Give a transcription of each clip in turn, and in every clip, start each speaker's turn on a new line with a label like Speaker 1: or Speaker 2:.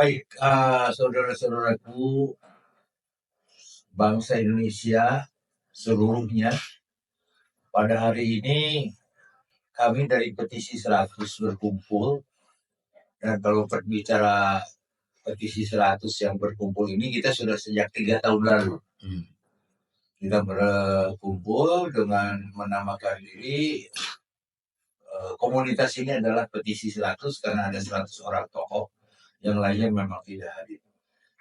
Speaker 1: Baik, saudara-saudaraku, bangsa Indonesia seluruhnya, pada hari ini kami dari Petisi 100 berkumpul, dan kalau berbicara Petisi 100 yang berkumpul ini, kita sudah sejak 3 tahun lalu. Kita berkumpul dengan menamakan diri, komunitas ini adalah Petisi 100 karena ada 100 orang tokoh, yang lainnya memang tidak hadir.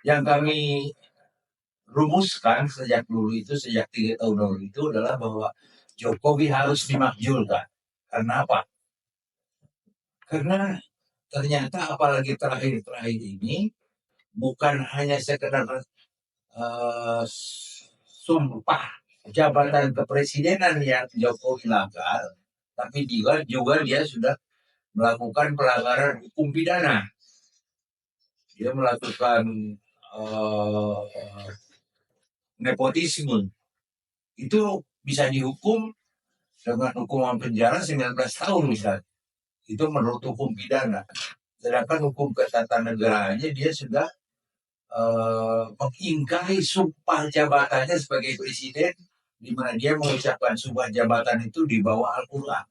Speaker 1: Yang kami rumuskan sejak 3 tahun lalu itu adalah bahwa Jokowi harus dimakzulkan. Karena apa? Karena ternyata apalagi terakhir-terakhir ini bukan hanya sekedar sumpah jabatan kepresidenan yang Jokowi langgar, tapi juga dia sudah melakukan pelanggaran hukum pidana. Dia melakukan nepotisme. Itu bisa dihukum dengan hukuman penjara 19 tahun misalnya. Itu menurut hukum pidana. Sedangkan hukum ketatanegaranya dia sudah mengingkari sumpah jabatannya sebagai presiden, di mana dia mengucapkan sumpah jabatan itu di bawah Al-Quran.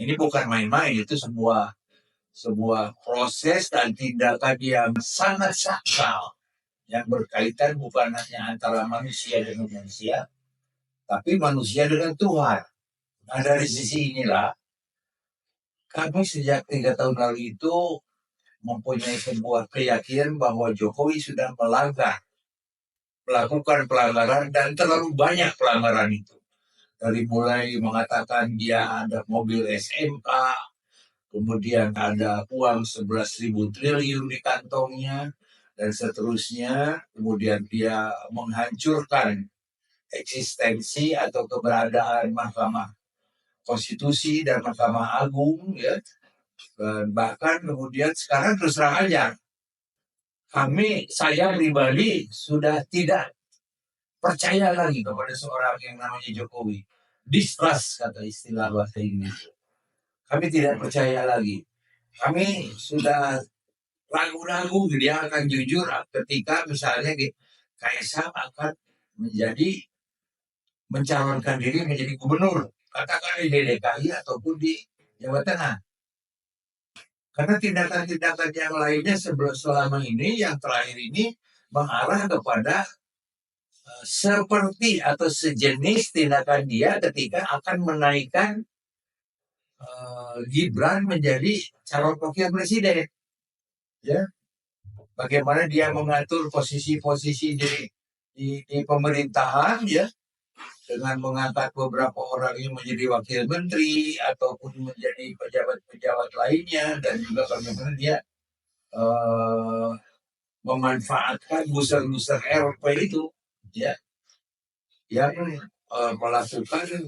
Speaker 1: Ini bukan main-main, itu sebuah proses dan tindakan yang sangat sakral, yang berkaitan bukan hanya antara manusia dengan manusia, tapi manusia dengan Tuhan. Nah, dari sisi inilah kami sejak 3 tahun lalu itu mempunyai sebuah keyakinan bahwa Jokowi sudah melakukan pelanggaran, dan terlalu banyak pelanggaran itu. Dari mulai mengatakan dia ada mobil SMK, kemudian ada uang 11.000 triliun di kantongnya, dan seterusnya. Kemudian dia menghancurkan eksistensi atau keberadaan Mahkamah Konstitusi dan Mahkamah Agung, ya. Dan bahkan kemudian sekarang terus terang aja, saya pribadi sudah tidak percaya lagi kepada seorang yang namanya Jokowi. Distrust, kata istilah bahasa Inggris. Kami tidak percaya lagi. Kami sudah ragu-ragu dia akan jujur ketika misalnya Kaisang akan mencalonkan diri menjadi gubernur, katakan di DKI ataupun di Jawa Tengah. Karena tindakan-tindakan yang lainnya selama ini, yang terakhir ini, mengarah kepada seperti atau sejenis tindakan dia ketika akan menaikkan Gibran menjadi calon wakil presiden. Ya, bagaimana dia mengatur posisi-posisi di pemerintahan, ya, dengan mengangkat beberapa orang yang menjadi wakil menteri ataupun menjadi pejabat-pejabat lainnya, dan juga bagaimana dia memanfaatkan booster RP itu, ya, yang melakukan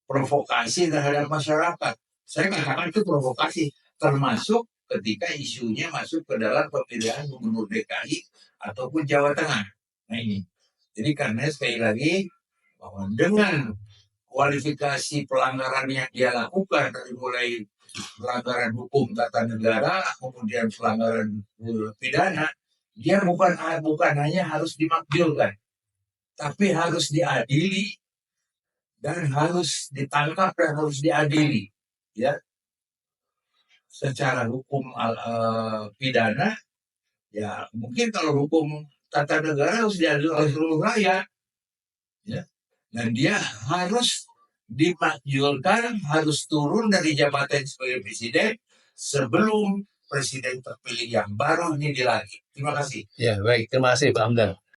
Speaker 1: provokasi terhadap masyarakat. Saya katakan itu provokasi, termasuk ketika isunya masuk ke dalam pemilihan gubernur DKI ataupun Jawa Tengah. Nah ini, jadi karena sekali lagi bahwa dengan kualifikasi pelanggaran yang dia lakukan, dari mulai pelanggaran hukum tata negara, kemudian pelanggaran pidana, dia bukan hanya harus dimakzulkan, tapi harus diadili dan harus ditangkap dan harus diadili, ya. Secara hukum pidana, ya mungkin kalau hukum tata negara harus diadili oleh seluruh rakyat, ya. Dan dia harus dimakzulkan, harus turun dari jabatan sebagai presiden sebelum presiden terpilih yang baru ini dilantik. Terima kasih.
Speaker 2: Ya, baik. Terima kasih Pak Hamdan.